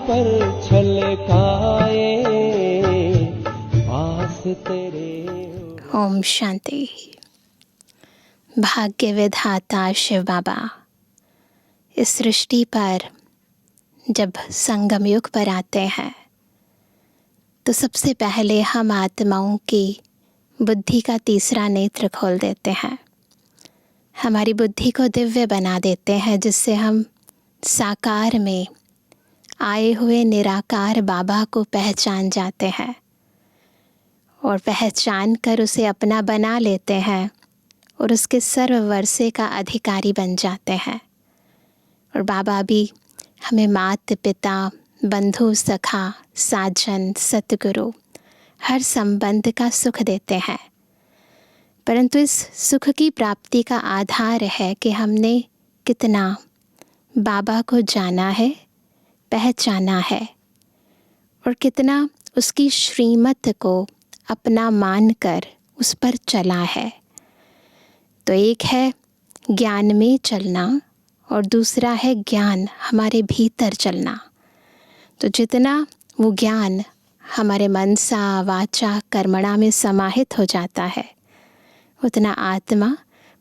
पर छलकाए पास तेरे। ओम शांति। भाग्य विधाता शिव बाबा इस सृष्टि पर जब संगम युग पर आते हैं तो सबसे पहले हम आत्माओं की बुद्धि का तीसरा नेत्र खोल देते हैं। हमारी बुद्धि को दिव्य बना देते हैं, जिससे हम साकार में आए हुए निराकार बाबा को पहचान जाते हैं और पहचान कर उसे अपना बना लेते हैं और उसके सर्व वर्षे का अधिकारी बन जाते हैं। और बाबा भी हमें माता पिता, बंधु, सखा, साजन, सतगुरु हर संबंध का सुख देते हैं। परंतु इस सुख की प्राप्ति का आधार है कि हमने कितना बाबा को जाना है, पहचाना है और कितना उसकी श्रीमत को अपना मानकर उस पर चला है। तो एक है ज्ञान में चलना और दूसरा है ज्ञान हमारे भीतर चलना। तो जितना वो ज्ञान हमारे मनसा, वाचा, कर्मणा में समाहित हो जाता है, उतना आत्मा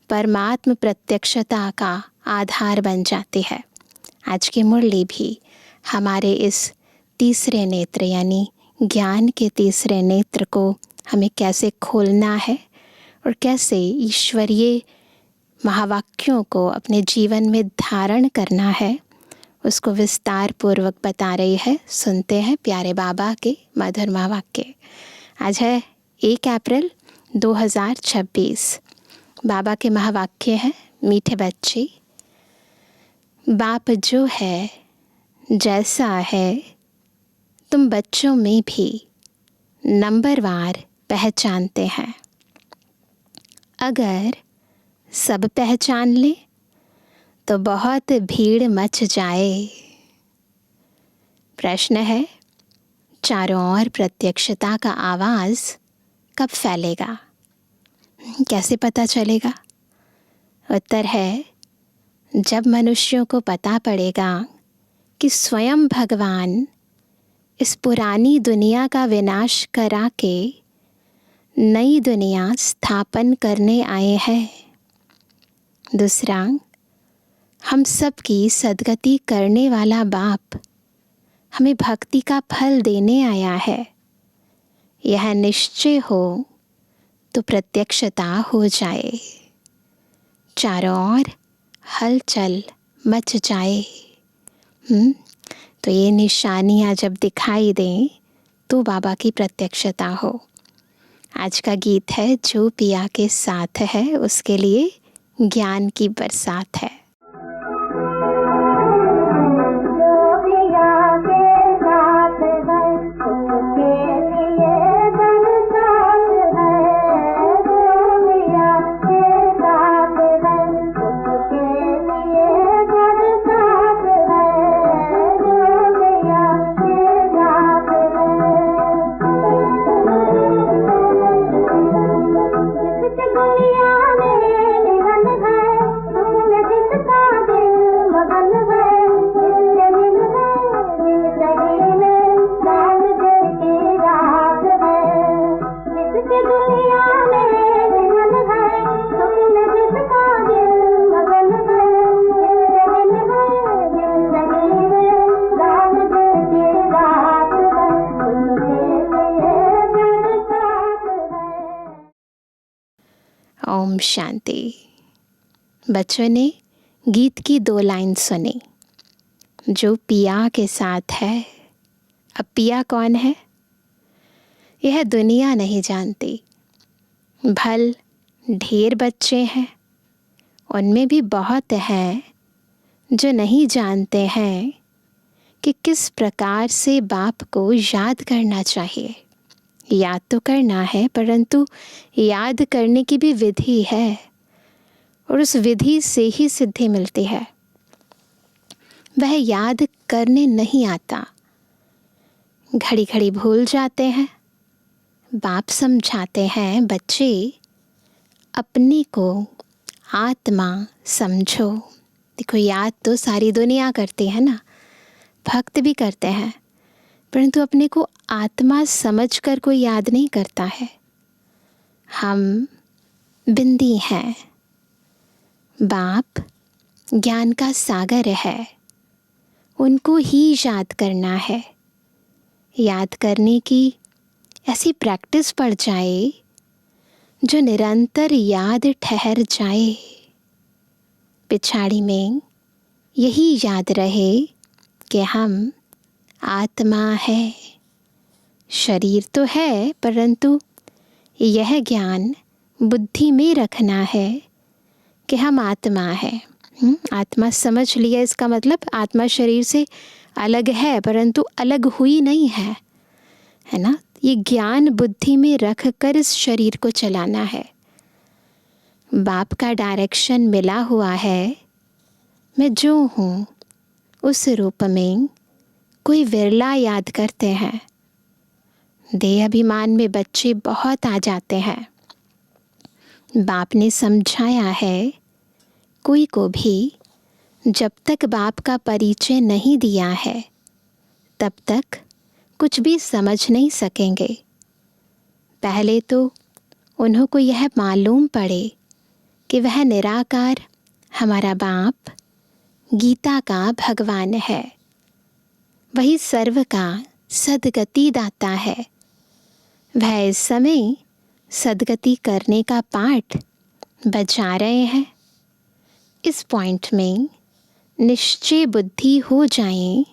परमात्म प्रत्यक्षता का आधार बन जाती है। आज की मुरली भी हमारे इस तीसरे नेत्र यानी ज्ञान के तीसरे नेत्र को हमें कैसे खोलना है और कैसे ईश्वरीय महावाक्यों को अपने जीवन में धारण करना है, उसको विस्तार पूर्वक बता रही है। सुनते हैं प्यारे बाबा के मधुर महावाक्य। आज है 1 अप्रैल 2026। बाबा के महावाक्य हैं, मीठे बच्चे, बाप जो है जैसा है तुम बच्चों में भी नंबरवार पहचानते हैं। अगर सब पहचान ले तो बहुत भीड़ मच जाए। प्रश्न है, चारों ओर प्रत्यक्षता का आवाज़ कब फैलेगा? कैसे पता चलेगा? उत्तर है, जब मनुष्यों को पता पड़ेगा कि स्वयं भगवान इस पुरानी दुनिया का विनाश करा के नई दुनिया स्थापन करने आए हैं। दूसरा, हम सब की सद्गति करने वाला बाप हमें भक्ति का फल देने आया है। यह निश्चय हो तो प्रत्यक्षता हो जाए, चारों ओर हलचल मच जाए। तो ये निशानियाँ जब दिखाई दें तो बाबा की प्रत्यक्षता हो। आज का गीत है जो पिया के साथ है, उसके लिए ज्ञान की बरसात है। ओम शांति। बच्चों ने गीत की 2 लाइन सुनी, जो पिया के साथ है। अब पिया कौन है यह दुनिया नहीं जानती। भल ढेर बच्चे हैं, उनमें भी बहुत हैं जो नहीं जानते हैं कि किस प्रकार से बाप को याद करना चाहिए। याद तो करना है, परंतु याद करने की भी विधि है और उस विधि से ही सिद्धि मिलती है। वह याद करने नहीं आता, घड़ी घड़ी भूल जाते हैं। बाप समझाते हैं, बच्चे अपने को आत्मा समझो। देखो, याद तो सारी दुनिया करती है ना, भक्त भी करते हैं, परंतु अपने को आत्मा समझकर कोई याद नहीं करता है। हम बिंदी हैं, बाप ज्ञान का सागर है, उनको ही याद करना है। याद करने की ऐसी प्रैक्टिस पड़ जाए जो निरंतर याद ठहर जाए। पिछाड़ी में यही याद रहे कि हम आत्मा है। शरीर तो है, परंतु यह ज्ञान बुद्धि में रखना है कि हम आत्मा है। आत्मा समझ लिया, इसका मतलब आत्मा शरीर से अलग है, परंतु अलग हुई नहीं है, है ना। ये ज्ञान बुद्धि में रख कर इस शरीर को चलाना है। बाप का डायरेक्शन मिला हुआ है। मैं जो हूँ उस रूप में कोई विरला याद करते हैं। देह अभिमान में बच्चे बहुत आ जाते हैं। बाप ने समझाया है, कोई को भी जब तक बाप का परिचय नहीं दिया है तब तक कुछ भी समझ नहीं सकेंगे। पहले तो उन्हों को यह मालूम पड़े कि वह निराकार हमारा बाप गीता का भगवान है। वही सर्व का सद्गति दाता है। वह इस समय सद्गति करने का पाठ बजा रहे हैं। इस पॉइंट में निश्चय बुद्धि हो जाए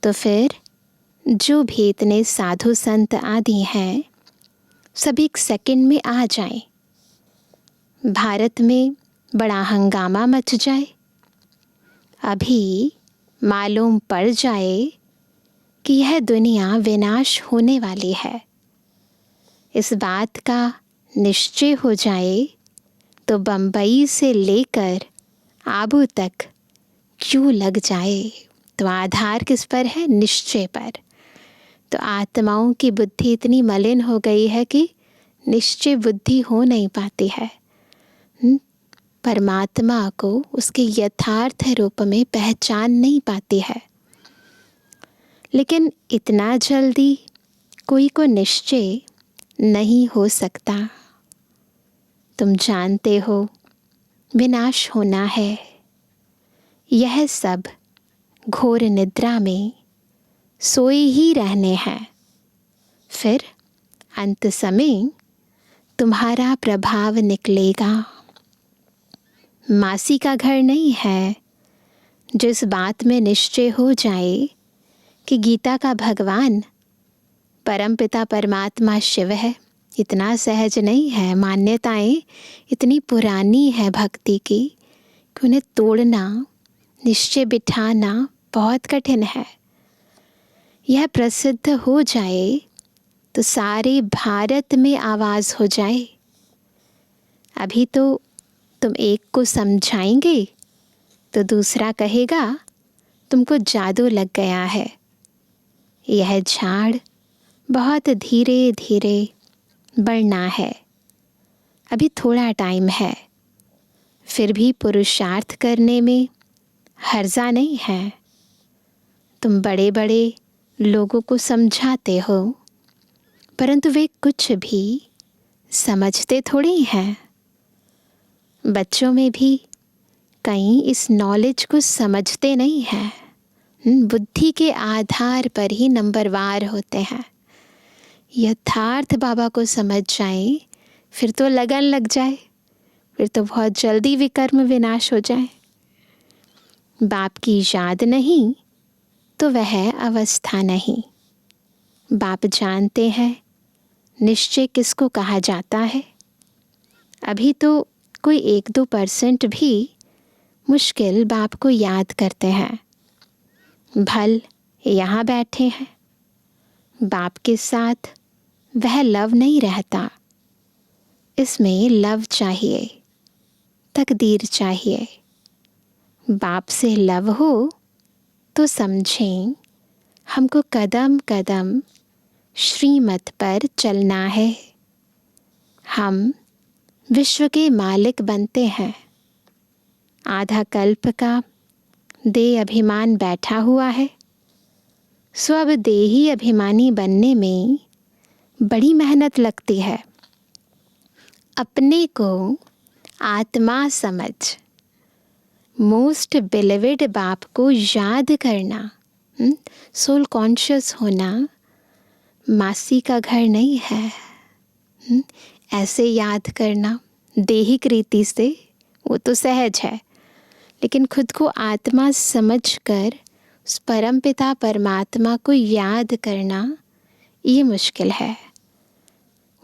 तो फिर जो भी इतने साधु संत आदि हैं सब एक सेकंड में आ जाएं। भारत में बड़ा हंगामा मच जाए, अभी मालूम पड़ जाए कि यह दुनिया विनाश होने वाली है। इस बात का निश्चय हो जाए तो बम्बई से लेकर आबू तक क्यों लग जाए। तो आधार किस पर है? निश्चय पर। तो आत्माओं की बुद्धि इतनी मलिन हो गई है कि निश्चय बुद्धि हो नहीं पाती है। परमात्मा को उसके यथार्थ रूप में पहचान नहीं पाती है। लेकिन इतना जल्दी कोई को निश्चय नहीं हो सकता। तुम जानते हो विनाश होना है। यह सब घोर निद्रा में सोए ही रहने हैं। फिर अंत समय तुम्हारा प्रभाव निकलेगा। मासी का घर नहीं है। जिस बात में निश्चय हो जाए कि गीता का भगवान परमपिता परमात्मा शिव है, इतना सहज नहीं है। मान्यताएं इतनी पुरानी है भक्ति की कि उन्हें तोड़ना, निश्चय बिठाना बहुत कठिन है। यह प्रसिद्ध हो जाए तो सारे भारत में आवाज़ हो जाए। अभी तो तुम एक को समझाएंगे तो दूसरा कहेगा तुमको जादू लग गया है। यह झाड़ बहुत धीरे धीरे बढ़ना है। अभी थोड़ा टाइम है। फिर भी पुरुषार्थ करने में हर्जा नहीं है। तुम बड़े बड़े लोगों को समझाते हो, परंतु वे कुछ भी समझते थोड़ी हैं। बच्चों में भी कई इस नॉलेज को समझते नहीं हैं। बुद्धि के आधार पर ही नंबरवार होते हैं। यथार्थ बाबा को समझ जाए फिर तो लगन लग जाए, फिर तो बहुत जल्दी विकर्म विनाश हो जाए। बाप की याद नहीं तो वह अवस्था नहीं। बाप जानते हैं निश्चय किसको कहा जाता है। अभी तो कोई 1-2% भी मुश्किल बाप को याद करते हैं। भल यहाँ बैठे हैं, बाप के साथ वह लव नहीं रहता। इसमें लव चाहिए, तकदीर चाहिए। बाप से लव हो तो समझें हमको कदम कदम श्रीमत पर चलना है। हम विश्व के मालिक बनते हैं। आधा कल्प का देह अभिमान बैठा हुआ है, सो अब देही अभिमानी बनने में बड़ी मेहनत लगती है। अपने को आत्मा समझ मोस्ट बिलीवेड बाप को याद करना, सोल कॉन्शियस होना मासी का घर नहीं है। ऐसे याद करना देहिक रीति से वो तो सहज है, लेकिन खुद को आत्मा समझकर उस परमपिता परमात्मा को याद करना ये मुश्किल है।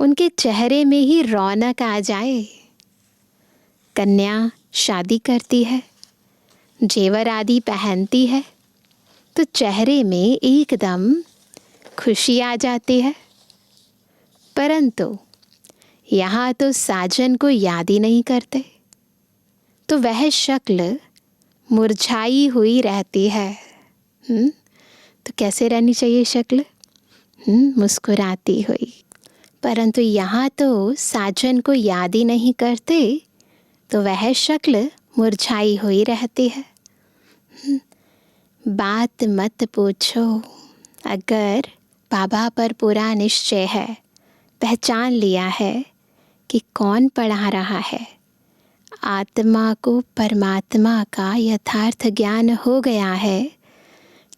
उनके चेहरे में ही रौनक आ जाए। कन्या शादी करती है, जेवर आदि पहनती है, तो चेहरे में एकदम खुशी आ जाती है। परंतु यहाँ तो साजन को याद ही नहीं करते, तो वह शक्ल मुरझाई हुई रहती है। तो कैसे रहनी चाहिए शक्ल? मुस्कुराती हुई। परंतु यहाँ तो साजन को याद ही नहीं करते, तो वह शक्ल मुरझाई हुई रहती है। बात मत पूछो। अगर बाबा पर पूरा निश्चय है, पहचान लिया है कि कौन पढ़ा रहा है, आत्मा को परमात्मा का यथार्थ ज्ञान हो गया है,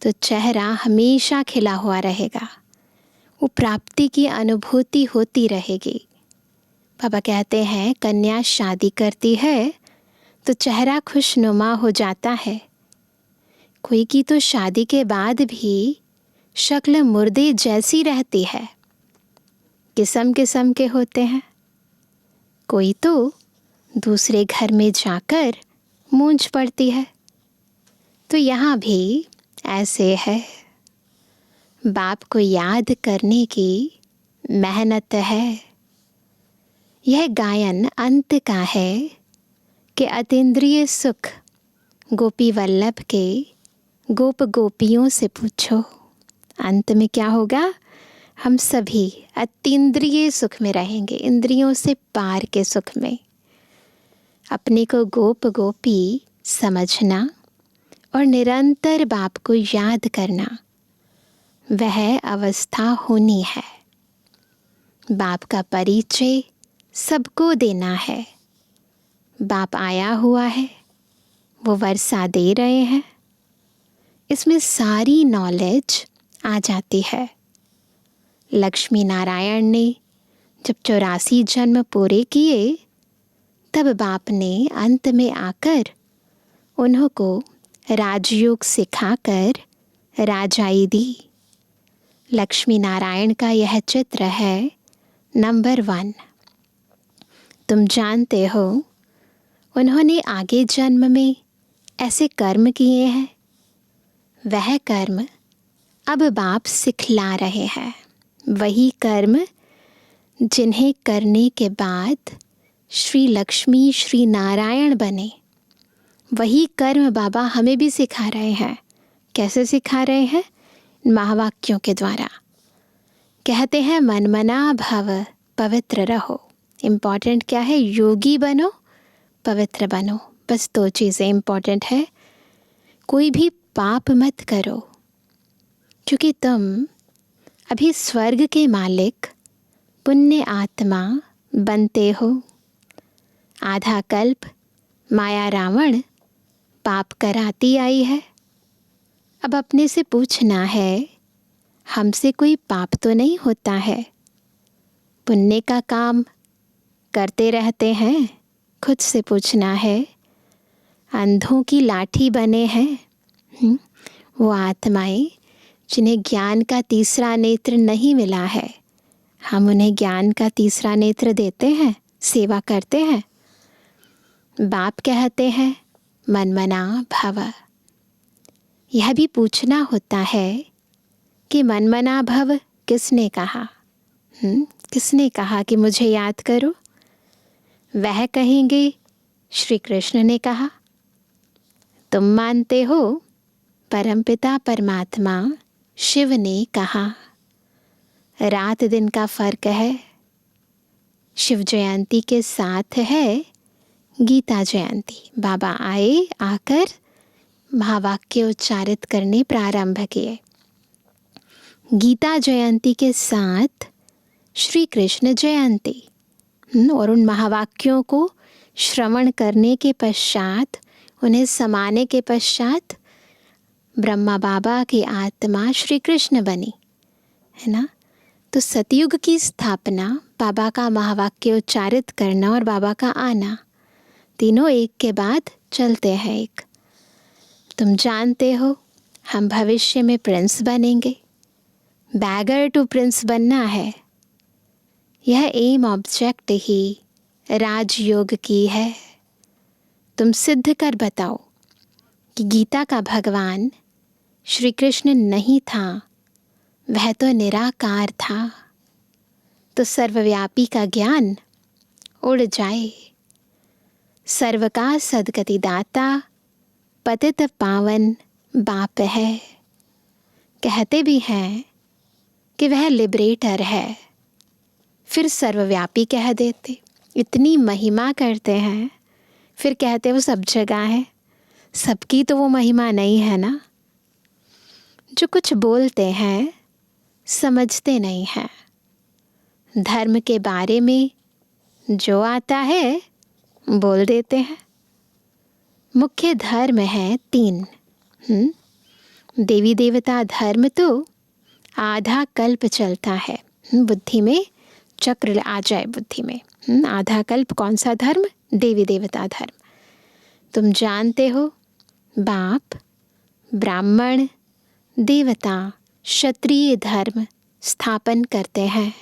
तो चेहरा हमेशा खिला हुआ रहेगा। वो प्राप्ति की अनुभूति होती रहेगी। बाबा कहते हैं कन्या शादी करती है तो चेहरा खुशनुमा हो जाता है। कोई की तो शादी के बाद भी शक्ल मुर्दे जैसी रहती है। किस्म किस्म के होते हैं। कोई तो दूसरे घर में जाकर मूंछ पड़ती है। तो यहाँ भी ऐसे है। बाप को याद करने की मेहनत है। यह गायन अंत का है कि अतीन्द्रिय सुख गोपी वल्लभ के गोप गोपियों से पूछो। अंत में क्या होगा? हम सभी अतीन्द्रिय सुख में रहेंगे, इंद्रियों से पार के सुख में। अपने को गोप गोपी समझना और निरंतर बाप को याद करना, वह अवस्था होनी है। बाप का परिचय सबको देना है। बाप आया हुआ है, वो वर्षा दे रहे हैं, इसमें सारी नॉलेज आ जाती है। लक्ष्मी नारायण ने जब 84 जन्म पूरे किए, तब बाप ने अंत में आकर उन्हों को राजयोग सिखाकर राजाई दी। लक्ष्मी नारायण का यह चित्र है नंबर 1। तुम जानते हो उन्होंने आगे जन्म में ऐसे कर्म किए हैं, वह कर्म अब बाप सिखला रहे हैं। वही कर्म जिन्हें करने के बाद श्री लक्ष्मी श्री नारायण बने, वही कर्म बाबा हमें भी सिखा रहे हैं। कैसे सिखा रहे हैं? महावाक्यों के द्वारा। कहते हैं मन मना भव, पवित्र रहो। इम्पॉर्टेंट क्या है? योगी बनो, पवित्र बनो। बस 2 चीज़ें इम्पॉर्टेंट है। कोई भी पाप मत करो, क्योंकि तुम अभी स्वर्ग के मालिक पुण्य आत्मा बनते हो। आधा कल्प माया रावण पाप कराती आई है। अब अपने से पूछना है, हमसे कोई पाप तो नहीं होता है? पुण्य का काम करते रहते हैं। खुद से पूछना है। अंधों की लाठी बने हैं वो आत्माएं जिन्हें ज्ञान का तीसरा नेत्र नहीं मिला है। हम उन्हें ज्ञान का तीसरा नेत्र देते हैं, सेवा करते हैं। बाप कहते हैं मनमना भव। यह भी पूछना होता है कि मनमना भव किसने कहा? किसने कहा कि मुझे याद करो? वह कहेंगे श्री कृष्ण ने कहा। तुम मानते हो परमपिता परमात्मा शिव ने कहा। रात दिन का फर्क है। शिव जयंती के साथ है गीता जयंती। बाबा आए, आकर महावाक्य उच्चारित करने प्रारंभ किए। गीता जयंती के साथ श्री कृष्ण जयंती, और उन महावाक्यों को श्रवण करने के पश्चात, उन्हें समाने के पश्चात ब्रह्मा बाबा की आत्मा श्री कृष्ण बनी, है ना। तो सतयुग की स्थापना, बाबा का महावाक्य उच्चारित करना और बाबा का आना, तीनों एक के बाद चलते हैं एक। तुम जानते हो हम भविष्य में प्रिंस बनेंगे, बैगर टू प्रिंस बनना है। यह एम ऑब्जेक्ट ही राजयोग की है। तुम सिद्ध कर बताओ कि गीता का भगवान श्री कृष्ण नहीं था, वह तो निराकार था। तो सर्वव्यापी का ज्ञान उड़ जाए। सर्व का सद्गति दाता, पतित पावन बाप है। कहते भी हैं कि वह लिबरेटर है, फिर सर्वव्यापी कह देते। इतनी महिमा करते हैं, फिर कहते वो सब जगह है। सबकी तो वो महिमा नहीं है ना। जो कुछ बोलते हैं समझते नहीं हैं। धर्म के बारे में जो आता है बोल देते हैं। मुख्य धर्म है 3। देवी देवता धर्म तो आधा कल्प चलता है। बुद्धि में चक्र आ जाए, बुद्धि में आधा कल्प कौन सा धर्म? देवी देवता धर्म। तुम जानते हो बाप ब्राह्मण देवता क्षत्रिय धर्म स्थापन करते हैं।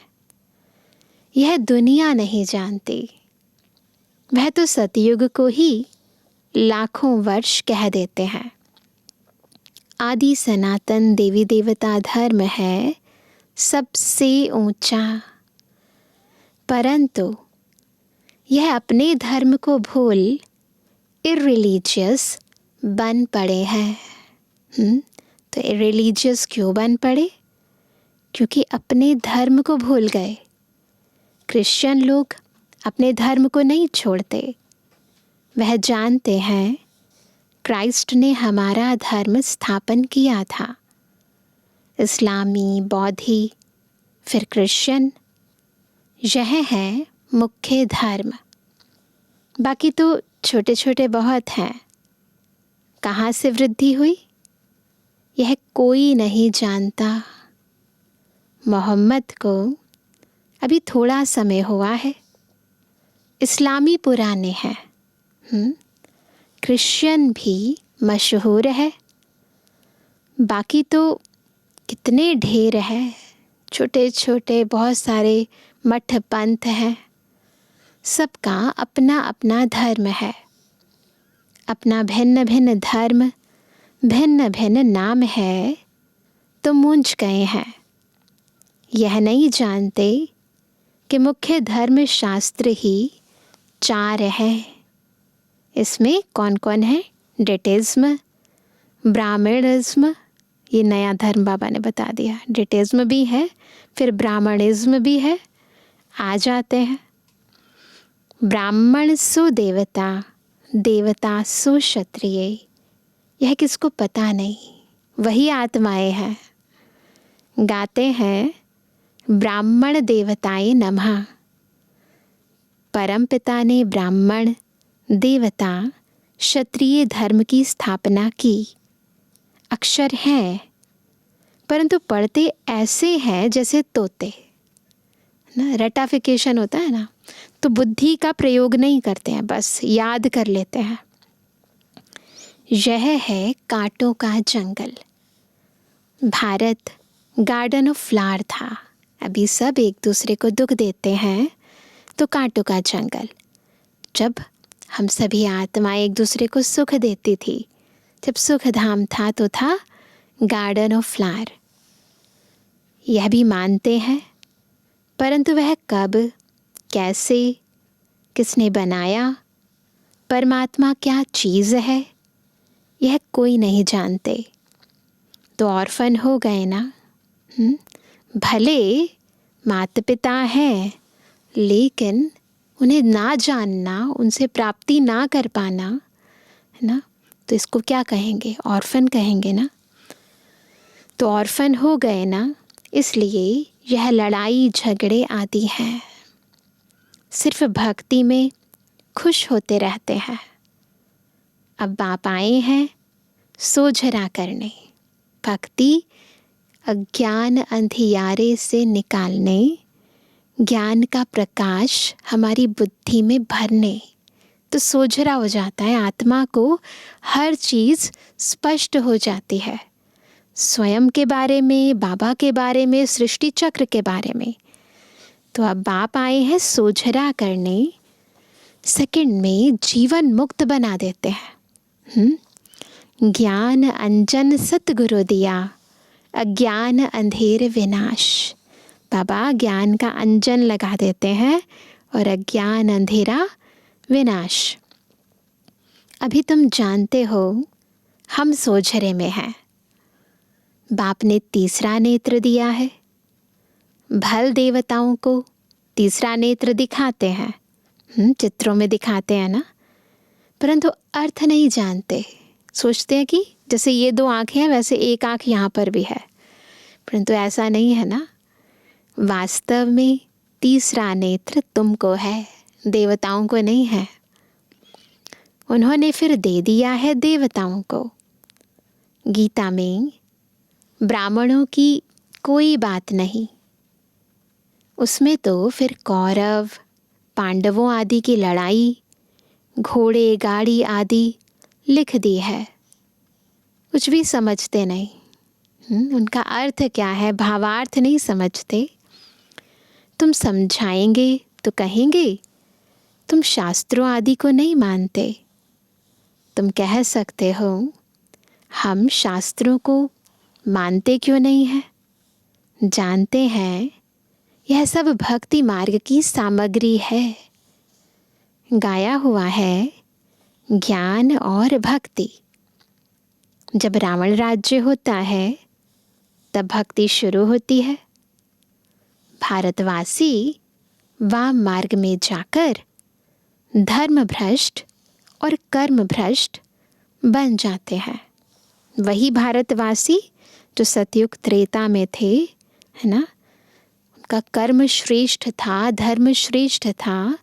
यह दुनिया नहीं जानती। वह तो सतयुग को ही लाखों वर्ष कह देते हैं। आदि सनातन देवी देवता धर्म है सबसे ऊंचा, परंतु यह अपने धर्म को भूल इररिलीजियस बन पड़े हैं। तो इररिलीजियस क्यों बन पड़े? क्योंकि अपने धर्म को भूल गए। क्रिश्चियन लोग अपने धर्म को नहीं छोड़ते। वह जानते हैं क्राइस्ट ने हमारा धर्म स्थापन किया था। इस्लामी, बौद्धि, फिर क्रिश्चियन, यह है मुख्य धर्म। बाकी तो छोटे छोटे बहुत हैं। कहाँ से वृद्धि हुई यह कोई नहीं जानता। मोहम्मद को अभी थोड़ा समय हुआ है। इस्लामी पुराने हैं। क्रिश्चियन भी मशहूर है। बाकी तो कितने ढेर है, छोटे छोटे बहुत सारे मठ पंथ हैं। सबका अपना अपना धर्म है। अपना भिन्न भिन्न धर्म, भिन्न भिन्न नाम है, तो मूंझ गए हैं। यह नहीं जानते कि मुख्य धर्म शास्त्र ही 4 है। इसमें कौन कौन है? डेटिज्म, ब्राह्मणिज्म, ये नया धर्म बाबा ने बता दिया। डेटिज्म भी है, फिर ब्राह्मणिज्म भी है। आ जाते हैं। ब्राह्मण सो देवता, देवता सो क्षत्रिय। यह किसको पता नहीं, वही आत्माएं हैं। गाते हैं ब्राह्मण देवताए नमः। परमपिता ने ब्राह्मण देवता क्षत्रिय धर्म की स्थापना की। अक्षर हैं, परंतु पढ़ते ऐसे हैं जैसे तोते ना। रटाफिकेशन होता है ना, तो बुद्धि का प्रयोग नहीं करते हैं, बस याद कर लेते हैं। यह है कांटों का जंगल। भारत गार्डन ऑफ फ्लावर था। अभी सब एक दूसरे को दुख देते हैं, तो कांटों का जंगल। जब हम सभी आत्माएं एक दूसरे को सुख देती थी, जब सुख धाम था, तो था गार्डन ऑफ फ्लावर। यह भी मानते हैं, परंतु वह कब, कैसे, किसने बनाया, परमात्मा क्या चीज़ है, यह कोई नहीं जानते। तो ऑर्फन हो गए ना। भले माता पिता हैं, लेकिन उन्हें ना जानना, उनसे प्राप्ति ना कर पाना, है ना, तो इसको क्या कहेंगे? ऑर्फन कहेंगे ना। तो ऑर्फन हो गए ना, इसलिए यह लड़ाई झगड़े आदि हैं। सिर्फ भक्ति में खुश होते रहते हैं। अब बाप आए हैं सोझरा करने, भक्ति अज्ञान अंधियारे से निकालने, ज्ञान का प्रकाश हमारी बुद्धि में भरने। तो सोझरा हो जाता है, आत्मा को हर चीज़ स्पष्ट हो जाती है, स्वयं के बारे में, बाबा के बारे में, सृष्टि चक्र के बारे में। तो अब बाप आए हैं सोझरा करने, सेकंड में जीवन मुक्त बना देते हैं। ज्ञान अंजन सतगुरु दिया, अज्ञान अंधेर विनाश। बाबा ज्ञान का अंजन लगा देते हैं और अज्ञान अंधेरा विनाश। अभी तुम जानते हो हम सोझरे में हैं। बाप ने तीसरा नेत्र दिया है। भल देवताओं को तीसरा नेत्र दिखाते हैं, चित्रों में दिखाते हैं ना, परंतु अर्थ नहीं जानते। सोचते हैं कि जैसे ये दो आँखें हैं वैसे एक आँख यहाँ पर भी है, परंतु ऐसा नहीं है ना। वास्तव में तीसरा नेत्र तुमको है, देवताओं को नहीं है। उन्होंने फिर दे दिया है देवताओं को। गीता में ब्राह्मणों की कोई बात नहीं, उसमें तो फिर कौरव पांडवों आदि की लड़ाई, घोड़े गाड़ी आदि लिख दी है। कुछ भी समझते नहीं, उनका अर्थ क्या है, भावार्थ नहीं समझते। तुम समझाएंगे तो कहेंगे तुम शास्त्रों आदि को नहीं मानते। तुम कह सकते हो हम शास्त्रों को मानते क्यों नहीं हैं, जानते हैं यह सब भक्ति मार्ग की सामग्री है। गाया हुआ है ज्ञान और भक्ति। जब रावण राज्य होता है तब भक्ति शुरू होती है। भारतवासी वाम मार्ग में जाकर धर्म भ्रष्ट और कर्म भ्रष्ट बन जाते हैं। वही भारतवासी जो सतयुग त्रेता में थे, है ना, उनका कर्म श्रेष्ठ था, धर्म श्रेष्ठ था।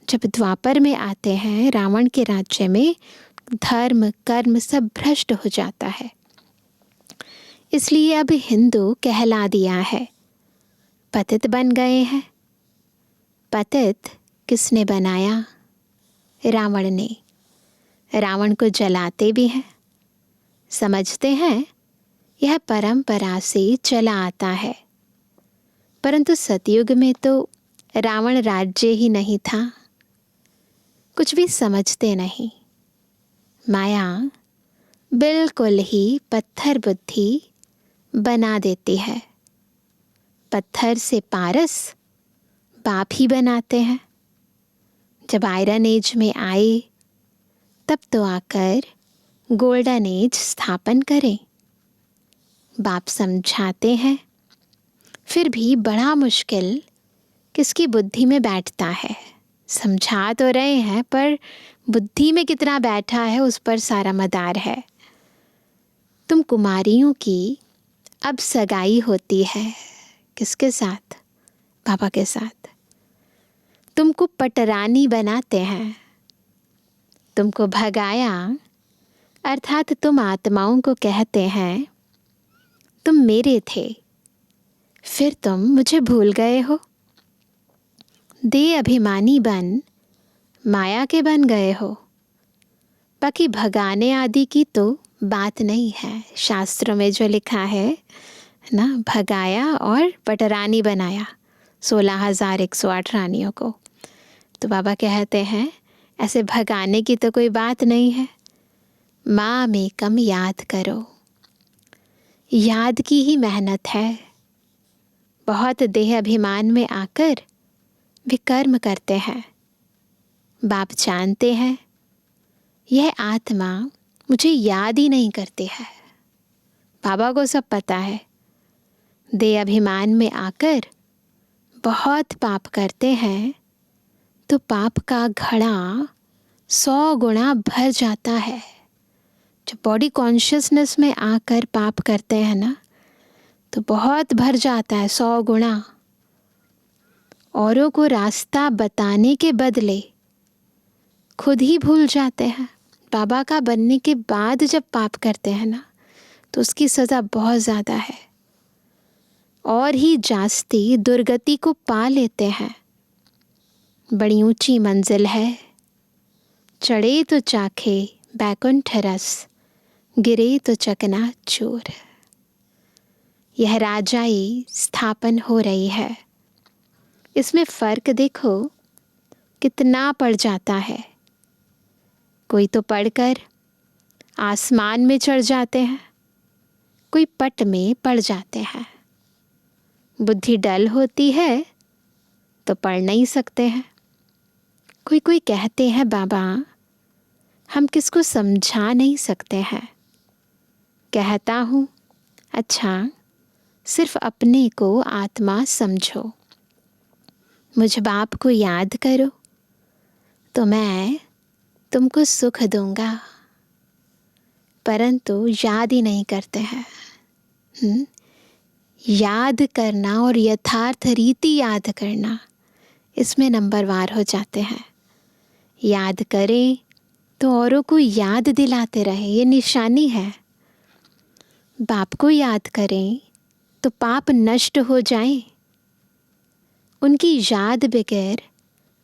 जब द्वापर में आते हैं रावण के राज्य में, धर्म कर्म सब भ्रष्ट हो जाता है। इसलिए अब हिंदू कहला दिया है, पतित बन गए हैं। पतित किसने बनाया? रावण ने। रावण को जलाते भी हैं। समझते हैं यह परंपरा से चला आता है, परंतु सतयुग में तो रावण राज्य ही नहीं था। कुछ भी समझते नहीं। माया बिल्कुल ही पत्थर बुद्धि बना देती है। पत्थर से पारस बाप ही बनाते हैं। जब आयरन एज में आए तब तो आकर गोल्डन एज स्थापन करें। बाप समझाते हैं, फिर भी बड़ा मुश्किल किसकी बुद्धि में बैठता है। समझा तो रहे हैं पर बुद्धि में कितना बैठा है उस पर सारा मदार है। तुम कुमारियों की अब सगाई होती है। किसके साथ? बाबा के साथ। तुमको पटरानी बनाते हैं। तुमको भगाया अर्थात तुम आत्माओं को कहते हैं तुम मेरे थे, फिर तुम मुझे भूल गए हो। दे अभिमानी बन माया के बन गए हो। बाकी भगाने आदि की तो बात नहीं है। शास्त्रों में जो लिखा है ना, भगाया और पटरानी बनाया 16,108 रानियों को। तो बाबा कहते हैं ऐसे भगाने की तो कोई बात नहीं है। माँ में कम याद करो। याद की ही मेहनत है। बहुत देह अभिमान में आकर विकर्म करते हैं। बाप जानते हैं यह आत्मा मुझे याद ही नहीं करती है। बाबा को सब पता है। देह अभिमान में आकर बहुत पाप करते हैं तो पाप का घड़ा 100 गुना भर जाता है। जब बॉडी कॉन्शियसनेस में आकर पाप करते हैं ना, तो बहुत भर जाता है 100 गुना। औरों को रास्ता बताने के बदले खुद ही भूल जाते हैं। बाबा का बनने के बाद जब पाप करते हैं ना, तो उसकी सज़ा बहुत ज़्यादा है और ही जास्ती दुर्गति को पा लेते हैं। बड़ी ऊंची मंजिल है, चढ़े तो चाखे बैकुंठ रस, गिरे तो चकना चूर। यह राजाई स्थापन हो रही है। इसमें फ़र्क देखो कितना पड़ जाता है। कोई तो पढ़कर आसमान में चढ़ जाते हैं, कोई पट में पड़ जाते हैं। बुद्धि डल होती है तो पढ़ नहीं सकते हैं। कोई कोई कहते हैं बाबा हम किसको समझा नहीं सकते हैं। कहता हूँ अच्छा, सिर्फ अपने को आत्मा समझो। मुझ बाप को याद करो तो मैं तुमको सुख दूंगा। परंतु याद ही नहीं करते हैं। याद करना और यथार्थ रीति याद करना, इसमें नंबरवार हो जाते हैं। याद करें तो औरों को याद दिलाते रहे, ये निशानी है। बाप को याद करें तो पाप नष्ट हो जाएं। उनकी याद बगैर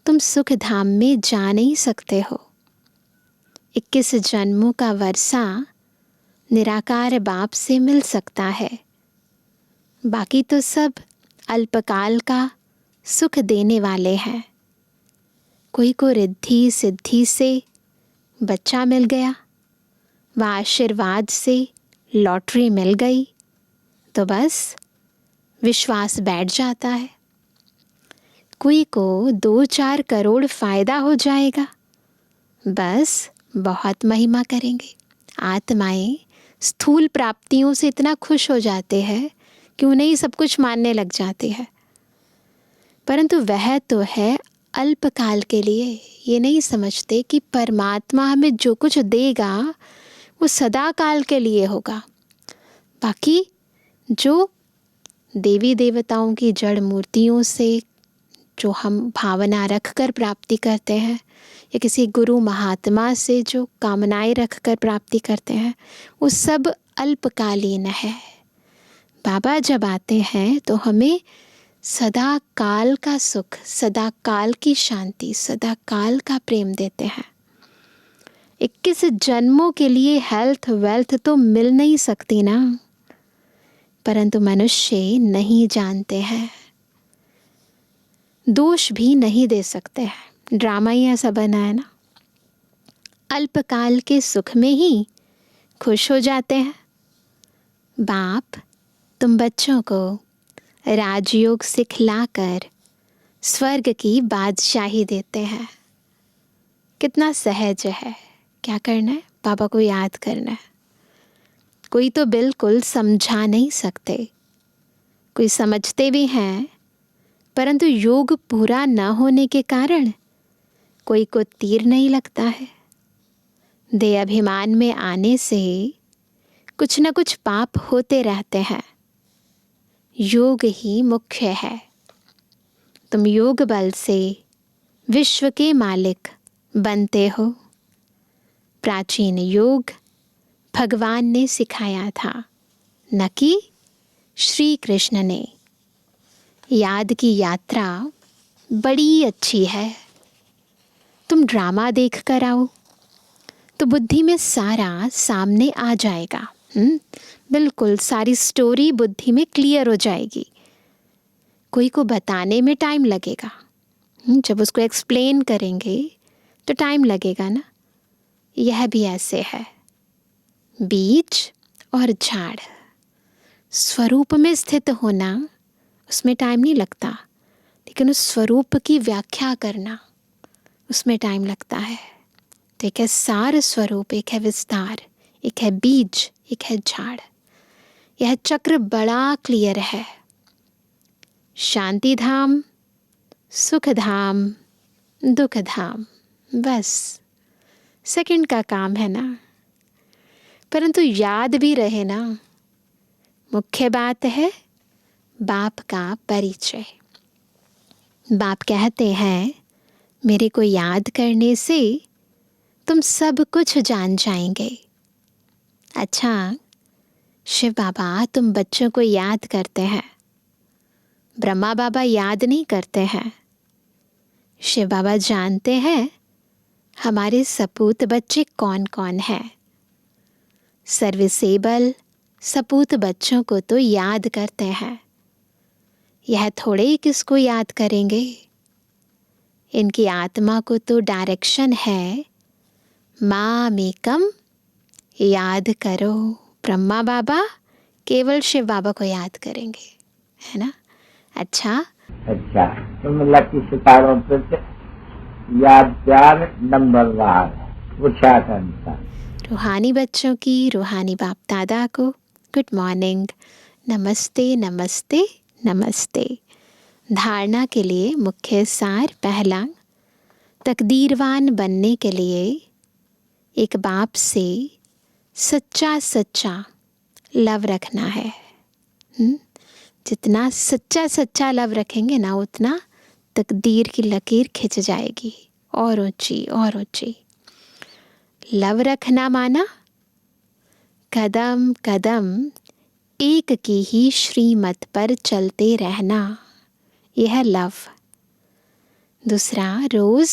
तुम सुख धाम में जा नहीं सकते हो। 21 जन्मों का वर्षा निराकार बाप से मिल सकता है, बाकी तो सब अल्पकाल का सुख देने वाले हैं। कोई को रिद्धि सिद्धि से बच्चा मिल गया, व आशीर्वाद से लॉटरी मिल गई, तो बस विश्वास बैठ जाता है। कोई को 2-4 करोड़ फायदा हो जाएगा, बस बहुत महिमा करेंगे। आत्माएं स्थूल प्राप्तियों से इतना खुश हो जाते हैं कि उन्हें ही सब कुछ मानने लग जाते हैं। परंतु वह तो है अल्पकाल के लिए। ये नहीं समझते कि परमात्मा हमें जो कुछ देगा वो सदा काल के लिए होगा। बाकी जो देवी देवताओं की जड़ मूर्तियों से जो हम भावना रख कर प्राप्ति करते हैं, या किसी गुरु महात्मा से जो कामनाएं रख कर प्राप्ति करते हैं, वो सब अल्पकालीन है। बाबा जब आते हैं तो हमें सदा काल का सुख, सदा काल की शांति, सदा काल का प्रेम देते हैं। 21 जन्मों के लिए हेल्थ वेल्थ तो मिल नहीं सकती ना, परंतु मनुष्य नहीं जानते हैं, दोष भी नहीं दे सकते हैं। ड्रामा ही ऐसा बना है ना। अल्पकाल के सुख में ही खुश हो जाते हैं। बाप तुम बच्चों को राजयोग सिखलाकर स्वर्ग की बादशाही देते हैं। कितना सहज है। क्या करना है? बाबा को याद करना है। कोई तो बिल्कुल समझा नहीं सकते, कोई समझते भी हैं, परंतु योग पूरा न होने के कारण कोई को तीर नहीं लगता है। देह अभिमान में आने से कुछ न कुछ पाप होते रहते हैं। योग ही मुख्य है। तुम योग बल से विश्व के मालिक बनते हो। प्राचीन योग भगवान ने सिखाया था, न कि श्री कृष्ण ने। याद की यात्रा बड़ी अच्छी है। तुम ड्रामा देख कर आओ तो बुद्धि में सारा सामने आ जाएगा। बिल्कुल सारी स्टोरी बुद्धि में क्लियर हो जाएगी। कोई को बताने में टाइम लगेगा, जब उसको एक्सप्लेन करेंगे तो टाइम लगेगा ना। यह भी ऐसे है। बीज और झाड़ स्वरूप में स्थित होना, उसमें टाइम नहीं लगता, लेकिन उस स्वरूप की व्याख्या करना, उसमें टाइम लगता है। तो एक है सार स्वरूप, एक है विस्तार, एक है बीज, एक है झाड़। यह चक्र बड़ा क्लियर है। शांति धाम, सुख धाम, दुख धाम, बस सेकंड का काम है ना। परंतु याद भी रहे ना, मुख्य बात है बाप का परिचय। बाप कहते हैं मेरे को याद करने से तुम सब कुछ जान जाएंगे। अच्छा शिव बाबा तुम बच्चों को याद करते हैं, ब्रह्मा बाबा याद नहीं करते हैं। शिव बाबा जानते हैं हमारे सपूत बच्चे कौन कौन हैं। सर्विसेबल सपूत बच्चों को तो याद करते हैं। यह थोड़े ही किसको याद करेंगे। इनकी आत्मा को तो डायरेक्शन है मामेकम याद करो। ब्रह्मा बाबा केवल शिव बाबा को याद करेंगे, है ना। अच्छा तो लकी सितारों पे याद प्यार नंबरवार पूछा करता। रूहानी बच्चों की रूहानी बाप दादा को गुड मॉर्निंग, नमस्ते नमस्ते नमस्ते। धारणा के लिए मुख्य सार पहला, तकदीरवान बनने के लिए एक बाप से सच्चा सच्चा लव रखना है। जितना सच्चा सच्चा लव रखेंगे ना उतना तकदीर की लकीर खिंच जाएगी और ऊंची और ऊंची। लव रखना माना कदम कदम एक की ही श्रीमत पर चलते रहना, यह लव। दूसरा, रोज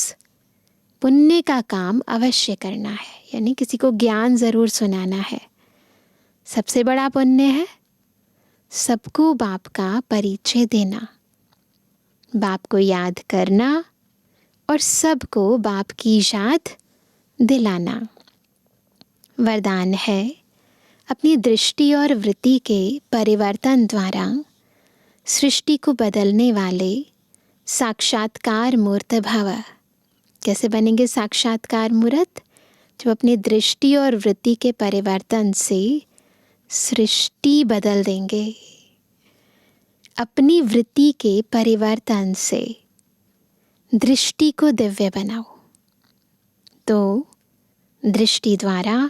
पुण्य का काम अवश्य करना है, यानी किसी को ज्ञान जरूर सुनाना है। सबसे बड़ा पुण्य है सबको बाप का परिचय देना, बाप को याद करना और सबको बाप की याद दिलाना। वरदान है अपनी दृष्टि और वृत्ति के परिवर्तन द्वारा सृष्टि को बदलने वाले साक्षात्कार मूर्त भव। कैसे बनेंगे साक्षात्कार मूर्त? जो अपनी दृष्टि और वृत्ति के परिवर्तन से सृष्टि बदल देंगे। अपनी वृत्ति के परिवर्तन से दृष्टि को दिव्य बनाओ तो दृष्टि द्वारा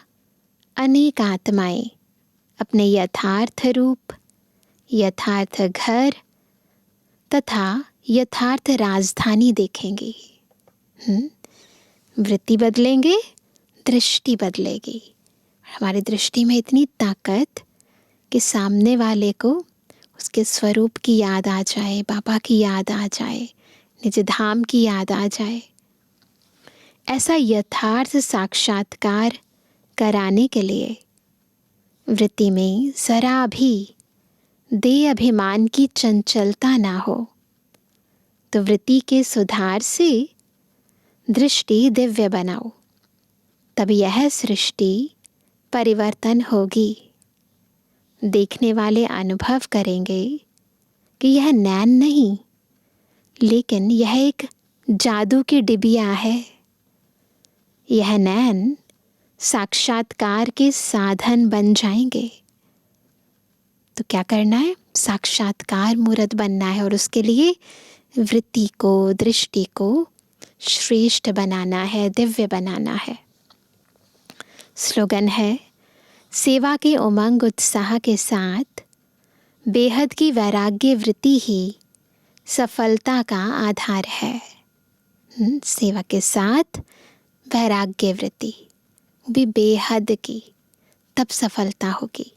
अनेक आत्माएं अपने यथार्थ रूप, यथार्थ घर तथा यथार्थ राजधानी देखेंगी। वृत्ति बदलेंगे, दृष्टि बदलेगी। हमारी दृष्टि में इतनी ताकत कि सामने वाले को उसके स्वरूप की याद आ जाए, बाबा की याद आ जाए, निज धाम की याद आ जाए। ऐसा यथार्थ साक्षात्कार कराने के लिए वृत्ति में जरा भी देह अभिमान की चंचलता ना हो तो वृत्ति के सुधार से दृष्टि दिव्य बनाओ, तब यह सृष्टि परिवर्तन होगी। देखने वाले अनुभव करेंगे कि यह नैन नहीं, लेकिन यह एक जादू की डिबिया है। यह नैन साक्षात्कार के साधन बन जाएंगे। तो क्या करना है? साक्षात्कार मूर्त बनना है और उसके लिए वृत्ति को, दृष्टि को श्रेष्ठ बनाना है, दिव्य बनाना है। स्लोगन है, सेवा के उमंग उत्साह के साथ बेहद की वैराग्य वृत्ति ही सफलता का आधार है। सेवा के साथ वैराग्य वृत्ति भी बेहद की, तब सफलता होगी।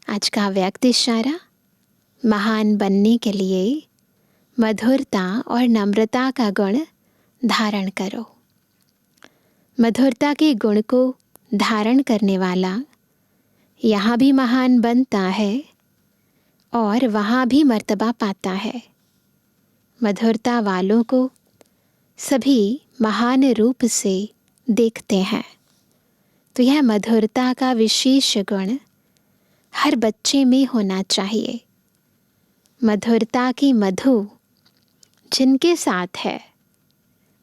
आज का व्यक्त इशारा, महान बनने के लिए मधुरता और नम्रता का गुण धारण करो। मधुरता के गुण को धारण करने वाला यहाँ भी महान बनता है और वहाँ भी मर्तबा पाता है। मधुरता वालों को सभी महान रूप से देखते हैं। तो यह मधुरता का विशेष गुण हर बच्चे में होना चाहिए। मधुरता की मधु जिनके साथ है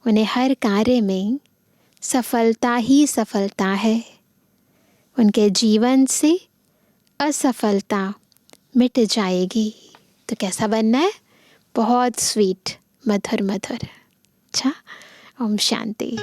उन्हें हर कार्य में सफलता ही सफलता है। उनके जीवन से असफलता मिट जाएगी। तो कैसा बनना है? बहुत स्वीट, मधुर मधुर। अच्छा, ओम शांति।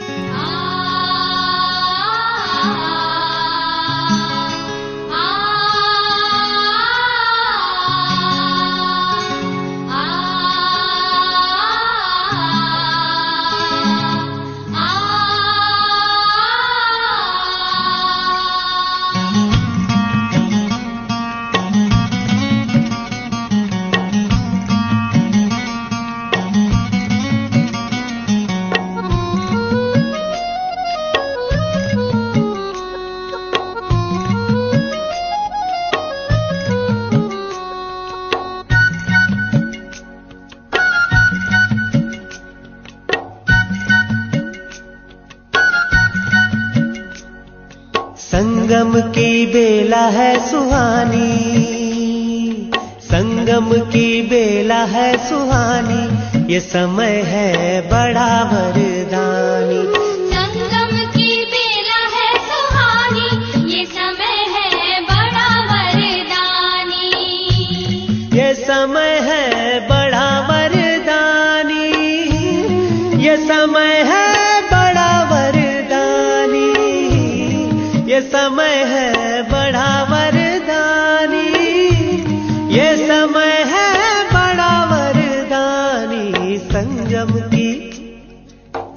की बेला है सुहानी, संगम की बेला है सुहानी, ये समय है बड़ा वरदानी। संगम की बेला है सुहानी, ये समय है बड़ा वरदानी। ये समय है बड़ा वरदानी, ये समय है बड़ा वरदानी, ये समय है बड़ा वरदानी, ये समय है बड़ा वरदानी।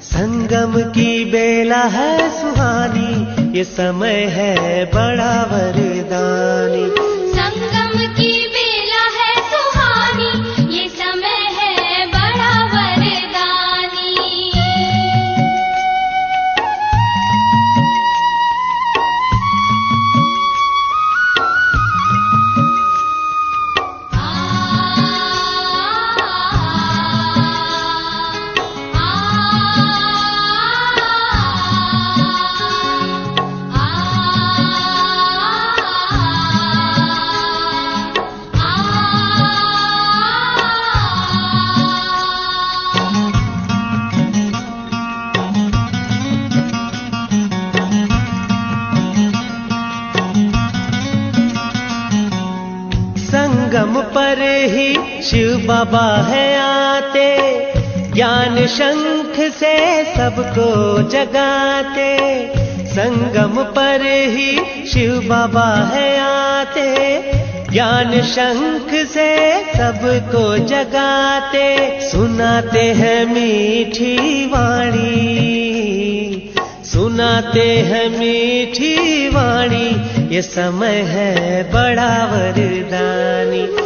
संगम की बेला है सुहानी, ये समय है बड़ा वरदानी। संगम की बेला है सुहानी, ये समय है बड़ा वरदानी। संगम पर ही शिव बाबा है आते, ज्ञान शंख से सबको जगाते। संगम पर ही शिव बाबा है आते, ज्ञान शंख से सबको जगाते। सुनाते हैं मीठी वाणी, सुनाते हैं मीठी वाणी, ये समय है बड़ा वरदानी।